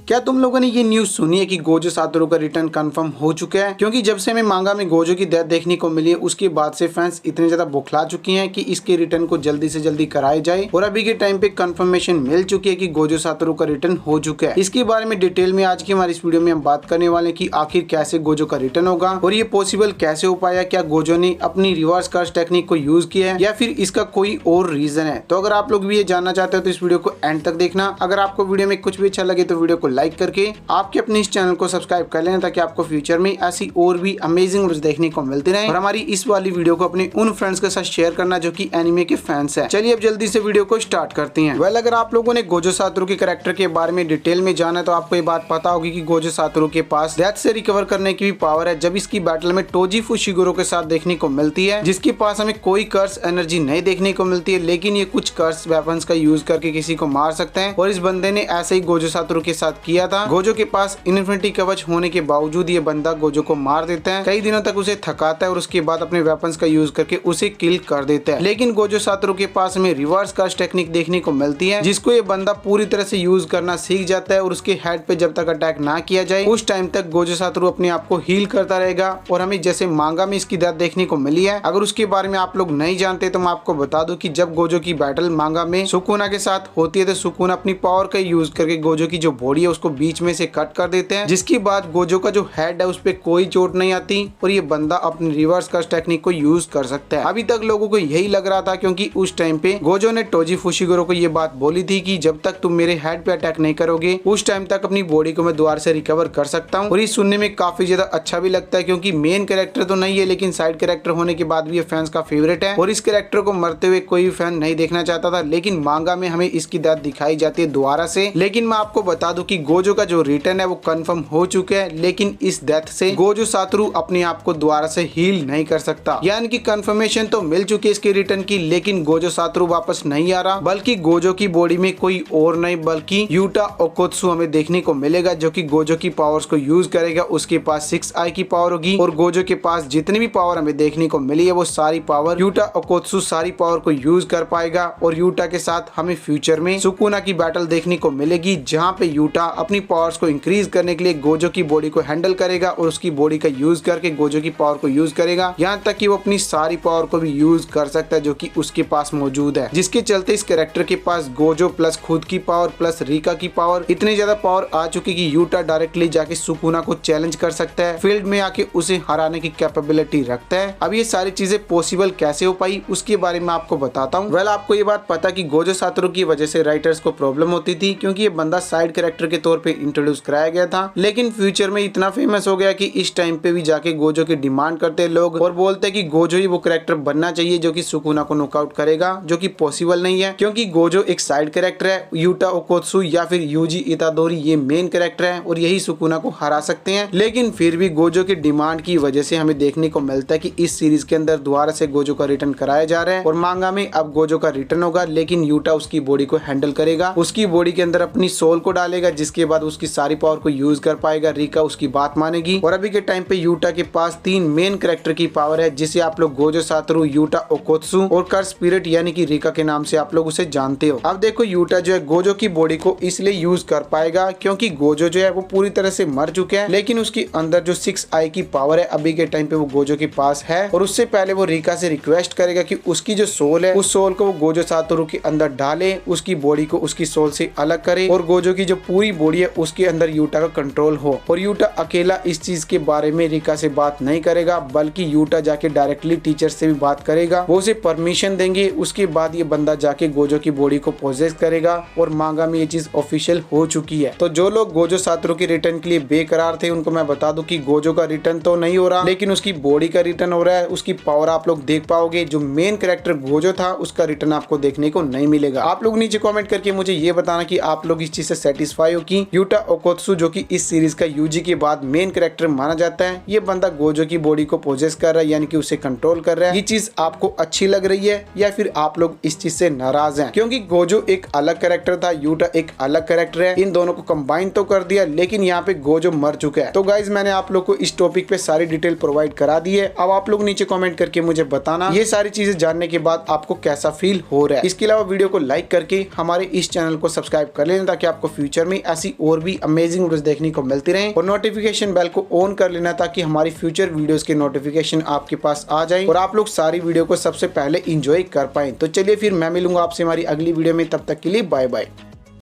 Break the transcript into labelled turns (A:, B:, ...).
A: क्या तुम लोगों ने ये न्यूज सुनी है कि गोजो सातोरू का रिटर्न कंफर्म हो चुका है? क्योंकि जब से हमें मांगा में गोजो की डेथ देखने को मिली है उसके बाद से फैंस इतने ज्यादा बुखला चुके हैं कि इसके रिटर्न को जल्दी से जल्दी कराया जाए। और अभी के टाइम पे कंफर्मेशन मिल चुकी है कि गोजो सातोरू का रिटर्न हो चुका है। इसके बारे में डिटेल में आज की हमारी इस वीडियो में हम बात करने वाले हैं कि आखिर कैसे गोजो का रिटर्न होगा और ये पॉसिबल कैसे हो पाया। क्या गोजो ने अपनी रिवर्स कर्स टेक्निक को यूज किया है या फिर इसका कोई और रीजन है? तो अगर आप लोग भी ये जानना चाहते हो तो इस वीडियो को एंड तक देखना। अगर आपको वीडियो में कुछ भी अच्छा लगे तो वीडियो को लाइक करके आपके अपने इस चैनल को सब्सक्राइब कर लेना ताकि आपको फ्यूचर में ऐसी और भी अमेजिंग वीडियोस देखने को मिलती रहे। और हमारी इस वाली वीडियो को अपने उन फ्रेंड्स के साथ शेयर करना जो कि एनिमे के फैंस हैं। चलिए अब जल्दी से वीडियो को स्टार्ट करते हैं। वेल, अगर आप लोगों ने गोजो सातोरू के कैरेक्टर के बारे में डिटेल में जाना है तो आपको ये बात पता होगी कि गोजो सातोरू के पास डेथ से रिकवर करने की भी पावर है। जब इसकी बैटल में टोजी फुशिगुरो के साथ देखने को मिलती है, जिसके पास हमें कोई कर्स एनर्जी नहीं देखने को मिलती है, लेकिन ये कुछ कर्स वेपन्स का यूज करके किसी को मार सकते हैं। और इस बंदे ने ऐसे ही गोजो सातोरू के साथ किया था। गोजो के पास इन्फिनिटी कवच होने के बावजूद ये बंदा गोजो को मार देता है, कई दिनों तक उसे थकाता है और उसके बाद अपने वेपन्स का यूज करके उसे किल कर देता है। लेकिन गोजो सातोरू के पास हमें रिवर्स कर्स टेक्निक देखने को मिलती है, जिसको ये बंदा पूरी तरह से यूज करना सीख जाता है। और उसके हेड पे जब तक अटैक ना किया जाए उस टाइम तक गोजो सातोरू अपने आप को हील करता रहेगा। और हमें जैसे मांगा में इसकी डेथ देखने को मिली है। अगर उसके बारे में आप लोग नहीं जानते तो मैं आपको बता दूं कि जब गोजो की बैटल मांगा में सुकुना के साथ होती है तो सुकुना अपनी पावर का यूज करके गोजो की जो बॉडी है उसको बीच में से कट कर देते हैं, जिसके बाद गोजो का जो हेड है उस पे कोई चोट नहीं आती और ये बंदा अपनी रिवर्स कर्स टेक्निक को यूज कर सकता है। अभी तक लोगों को यही लग रहा था क्योंकि उस टाइम पे गोजो ने टोजी फुशिगुरो को ये बात बोली थी कि जब तक तुम मेरे हेड पे अटैक नहीं करोगे उस टाइम तक अपनी बॉडी को मैं दोबारा से रिकवर कर सकता हूँ। और ये सुनने में काफी ज्यादा अच्छा भी लगता है क्योंकि मेन कैरेक्टर तो नहीं है लेकिन साइड कैरेक्टर होने के बाद भी ये फैंस का फेवरेट है और इस कैरेक्टर को मरते हुए कोई फैन नहीं देखना चाहता था। लेकिन मांगा में हमें इसकी डेथ दिखाई जाती है दोबारा से। लेकिन मैं आपको बता दूं कि गोजो का जो रिटर्न है वो कंफर्म हो चुका है, लेकिन इस डेथ से गोजो सातोरू अपने आप को दोबारा से हील नहीं कर सकता। यानी कि कंफर्मेशन तो मिल चुकी है इसके रिटर्न की, लेकिन गोजो सातोरू वापस नहीं आ रहा, बल्कि गोजो की बॉडी में कोई और नहीं बल्कि यूटा ओकोत्सु हमें देखने को मिलेगा, जो कि गोजो की पावर्स को यूज करेगा। उसके पास 6 आई की पावर होगी और गोजो के पास जितनी भी पावर हमें देखने को मिली है वो सारी पावर यूटा ओकोत्सु सारी पावर को यूज कर पाएगा। और यूटा के साथ हमें फ्यूचर में सुकुना की बैटल देखने को मिलेगी, जहां पे यूटा अपनी पावर्स को इंक्रीज करने के लिए गोजो की बॉडी को हैंडल करेगा और उसकी बॉडी का यूज करके गोजो की पावर को यूज करेगा, यहाँ तक कि वो अपनी सारी पावर को भी यूज कर सकता है जो कि उसके पास मौजूद है। जिसके चलते इस कैरेक्टर के पास गोजो प्लस खुद की पावर प्लस रिका की पावर इतनी ज्यादा पावर आ चुकी कि यूटा डायरेक्टली जाके सुकुना को चैलेंज कर सकता है, फील्ड में आके उसे हराने की कैपेबिलिटी रखता है। अब ये सारी चीजें पॉसिबल कैसे हो पाई उसके बारे में आपको बताता हूँ। वेल, आपको ये बात पता कि गोजो सातोरू की वजह से राइटर्स को प्रॉब्लम होती थी क्योंकि ये बंदा साइड कैरेक्टर के तौर पे इंट्रोड्यूस कराया गया था, लेकिन फ्यूचर में इतना फेमस हो गया कि इस टाइम पे भी जाके गोजो की डिमांड करते लोग और बोलते कि गोजो ही वो कैरेक्टर बनना चाहिए जो कि सुकुना को नॉकआउट करेगा, जो कि पॉसिबल नहीं है क्योंकि गोजो एक साइड कैरेक्टर है। यूटा ओकोत्सु या फिर यूजी इतादोरी ये मेन कैरेक्टर है और यही सुकुना को हरा सकते हैं। लेकिन फिर भी गोजो की डिमांड की वजह से हमें देखने को मिलता है कि इस सीरीज के अंदर दोबारा से गोजो का रिटर्न कराया जा रहा है और मांगा में अब गोजो का रिटर्न होगा, लेकिन यूटा उसकी बॉडी को हैंडल करेगा, उसकी बॉडी के अंदर अपनी सोल को डालेगा, जिसके बाद उसकी सारी पावर को यूज कर पाएगा। रिका उसकी बात मानेगी और अभी के टाइम पे यूटा के पास 3 मेन कैरेक्टर की पावर है, जिसे आप लोग गोजो सातोरू, यूटा ओकोत्सु और कर्स स्पिरिट यानी कि रिका के नाम से आप लोग उसे जानते हो। अब देखो यूटा जो है गोजो की बॉडी को इसलिए यूज कर पाएगा क्योंकि गोजो जो है वो पूरी तरह से मर चुके हैं, लेकिन उसके अंदर जो 6 आई की पावर है अभी के टाइम पे वो गोजो के पास है। और उससे पहले वो रिका से रिक्वेस्ट करेगा कि उसकी जो सोल है उस सोल को वो गोजो सातोरू के अंदर डाले, उसकी बॉडी को उसकी सोल से अलग करे और गोजो की जो पूरी बॉडी है उसके अंदर यूटा का कंट्रोल हो। और यूटा अकेला इस चीज के बारे में रिका से बात नहीं करेगा, बल्कि यूटा जाके डायरेक्टली टीचर से भी बात करेगा, वो उसे परमिशन देंगे। उसके बाद ये बंदा जाके गोजो की बॉडी को पोजेस करेगा और मांगा में ये चीज ऑफिशियल हो चुकी है। तो जो लोग गोजो सातोरू के रिटर्न के लिए बेकरार थे उनको मैं बता दूं कि गोजो का रिटर्न तो नहीं हो रहा, लेकिन उसकी बॉडी का रिटर्न हो रहा है। उसकी पावर आप लोग देख पाओगे। जो मेन कैरेक्टर गोजो था उसका रिटर्न आपको देखने को नहीं मिलेगा। आप लोग नीचे कमेंट करके मुझे ये बताना कि आप लोग इस चीज से सेटिस्फाई हो कि यूटा ओकोत्सु जो कि इस सीरीज का यूजी के बाद मेन कैरेक्टर माना जाता है, ये बंदा गोजो की बॉडी को पोजेस कर रहा है यानी कि उसे कंट्रोल कर रहा है। ये चीज आपको अच्छी लग रही है या फिर आप लोग इस चीज से नाराज हैं? क्योंकि गोजो एक अलग कैरेक्टर था, यूटा एक अलग कैरेक्टर है, इन दोनों को कंबाइन तो कर दिया लेकिन यहाँ पे गोजो मर चुका है। तो गाइज मैंने आप लोग को इस टॉपिक पे सारी डिटेल प्रोवाइड करा दी है। अब आप लोग नीचे कमेंट करके मुझे बताना ये सारी चीजें जानने के बाद आपको कैसा फील हो रहा है। इसके अलावा वीडियो को लाइक करके हमारे इस चैनल को सब्सक्राइब कर लेना ताकि आपको फ्यूचर में ऐसी और भी अमेजिंग वीडियोस देखने को मिलती रहे। और नोटिफिकेशन बेल को ऑन कर लेना ताकि हमारी फ्यूचर वीडियोस के नोटिफिकेशन आपके पास आ जाए और आप लोग सारी वीडियो को सबसे पहले इंजॉय कर पाए। तो चलिए फिर मैं मिलूंगा आपसे हमारी अगली वीडियो में, तब तक के लिए बाय बाय।